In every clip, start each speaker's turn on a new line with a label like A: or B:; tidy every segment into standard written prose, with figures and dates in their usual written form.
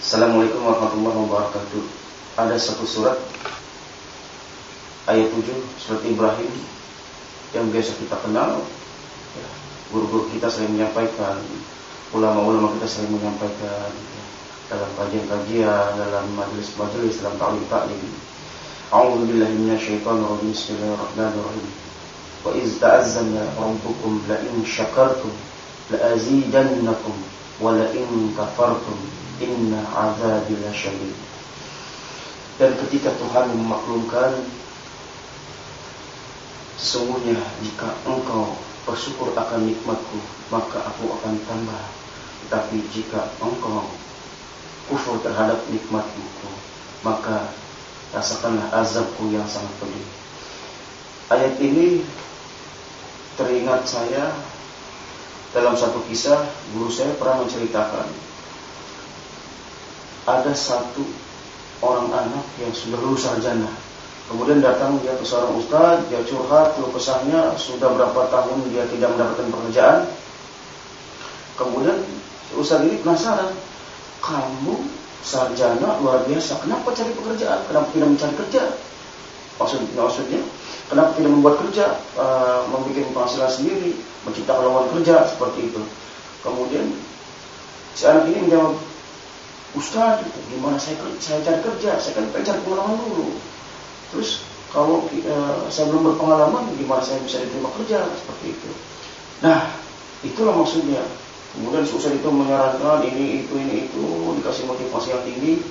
A: Assalamualaikum warahmatullahi wabarakatuh. Ada satu surat ayat 7 surat Ibrahim yang biasa kita kenal, ya, guru-guru kita sering menyampaikan, ulama-ulama kita sering menyampaikan, ya, dalam kajian-kajian, dalam majelis-majelis, dalam ta'lim. A'udzu billahi minasyaitonir rajim. Bismillahirrahmanirrahim. Wa iz ta'azzana rabbukum la in syakartum la azidannakum wa la in kafartum inna 'adzabi lasyadid. Dan ketika Tuhan memaklumkan, sesungguhnya jika engkau bersyukur akan nikmatku, maka aku akan tambah. Tetapi jika engkau kufur terhadap nikmatku, maka rasakanlah azabku yang sangat pedih. Ayat ini teringat saya dalam satu kisah. Guru saya pernah menceritakan ada satu orang anak yang sudah lulus sarjana. Kemudian datang dia ke seorang ustaz, dia curhat keluh kesahnya, sudah berapa tahun dia tidak mendapatkan pekerjaan. Kemudian ustaz ini penasaran, kamu sarjana luar biasa, kenapa cari pekerjaan? Kenapa tidak mencari kerja? Maksudnya, kenapa tidak membuat kerja, membuat penghasilan sendiri, menciptakan lowongan kerja seperti itu? Kemudian si anak ini menjawab, Ustaz, gimana saya cari kerja? Saya kan pengen cari pengalaman dulu. Terus kalau saya belum berpengalaman, gimana saya bisa diterima kerja? Seperti itu. Nah, itulah maksudnya. Kemudian Ustaz itu menyarankan ini itu, dikasih motivasi yang tinggi.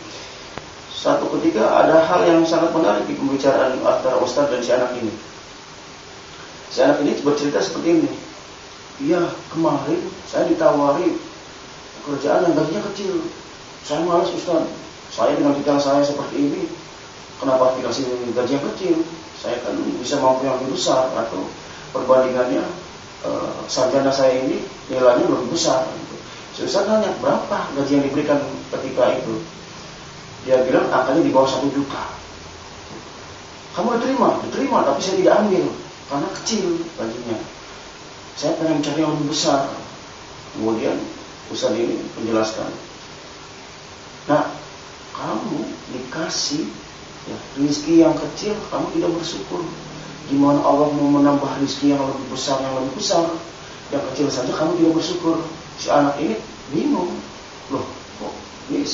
A: Satu ketika ada hal yang sangat menarik di pembicaraan antara Ustaz dan si anak ini. Si anak ini bercerita seperti ini. Iya, kemarin saya ditawari pekerjaan yang gajinya kecil. Saya malas Ustaz, saya dengan pikiran saya seperti ini, kenapa dikasih gaji yang kecil? Saya kan bisa mampu yang lebih besar, atau perbandingannya sarjana saya ini nilainya lebih besar. Si Ustaz nanya, berapa gaji yang diberikan ketika itu? Dia bilang angkanya di bawah 1 juta. Kamu diterima, tapi saya tidak ambil karena kecil gajinya. Saya pengen mencari yang lebih besar. Kemudian Ustaz ini menjelaskan, nah, kamu dikasih rezeki yang kecil, kamu tidak bersyukur. Gimana Allah mau menambah rezeki yang lebih besar, yang kecil saja kamu tidak bersyukur. Si anak ini bingung, loh, kok ini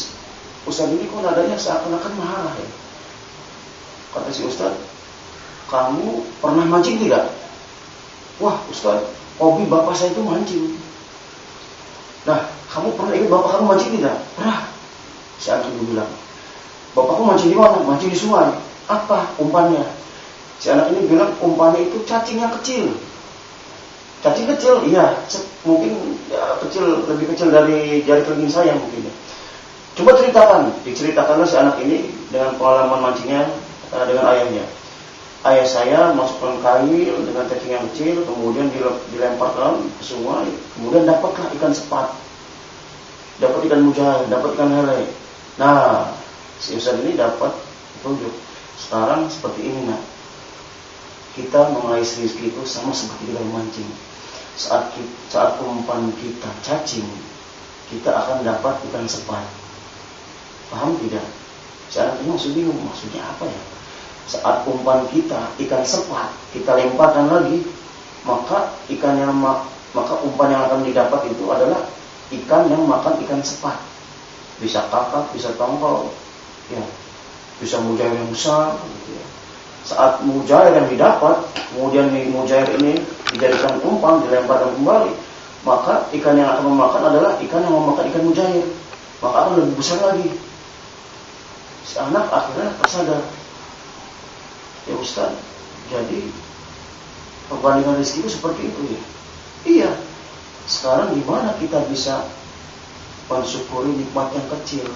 A: Ustaz ini kok nadanya seakan-akan marah ya? Kata si Ustaz, kamu pernah mancing tidak? Wah Ustaz, hobi bapak saya itu mancing. Nah, kamu pernah ingat bapak kamu mancing tidak? Pernah. Si anak itu bilang, bapakku mancing di mana? Mancing di sungai. Apa umpannya? Si anak ini bilang, umpannya itu cacing yang kecil. Cacing kecil, iya, mungkin ya, lebih kecil dari jari kelingking saya mungkin. Coba diceritakanlah si anak ini dengan pengalaman mancingnya dengan ayahnya. Ayah saya masukkan kail dengan cacing yang kecil, kemudian dilemparkan ke sungai, kemudian dapatlah ikan sepat, dapat ikan mujair, dapat ikan lele. Nah, si Ustaz ini dapat petunjuk. Sekarang seperti ini, nak. Kita mengais rezeki itu sama seperti dalam mancing. Saat umpan kita cacing, kita akan dapat ikan sepat. Paham tidak? Si anak ini maksudnya apa ya? Saat umpan kita ikan sepat, kita lemparkan lagi, maka umpan yang akan didapat itu adalah ikan yang makan ikan sepat. Bisa kakap, bisa tongkol, ya, bisa mujair yang besar, gitu ya. Saat mujair yang didapat, kemudian mujair ini dijadikan umpan, dilemparkan kembali, maka ikan yang akan memakan adalah ikan yang memakan ikan mujair, maka akan lebih besar lagi. Si anak akhirnya tersadar, ya Ustaz, jadi perbandingan rezeki itu seperti itu ya. Iya. Sekarang gimana kita bisa mensyukuri nikmat yang kecil?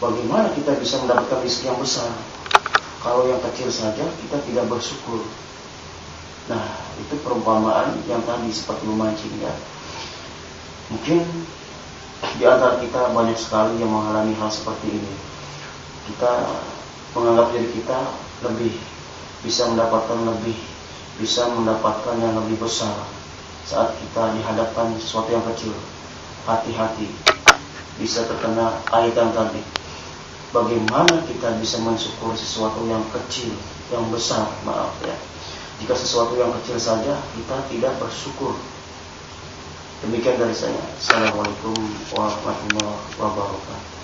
A: Bagaimana kita bisa mendapatkan rezeki yang besar? Kalau yang kecil saja kita tidak bersyukur. Nah, itu perumpamaan yang tadi seperti memancing ya. Mungkin di antara kita banyak sekali yang mengalami hal seperti ini. Kita menganggap diri kita lebih bisa mendapatkan yang lebih besar. Saat kita dihadapkan sesuatu yang kecil, hati-hati. bisa terkena ayat yang tadi. Bagaimana kita bisa mensyukuri sesuatu yang kecil, yang besar, maaf ya. Jika sesuatu yang kecil saja kita tidak bersyukur. Demikian dari saya. Assalamualaikum warahmatullahi wabarakatuh.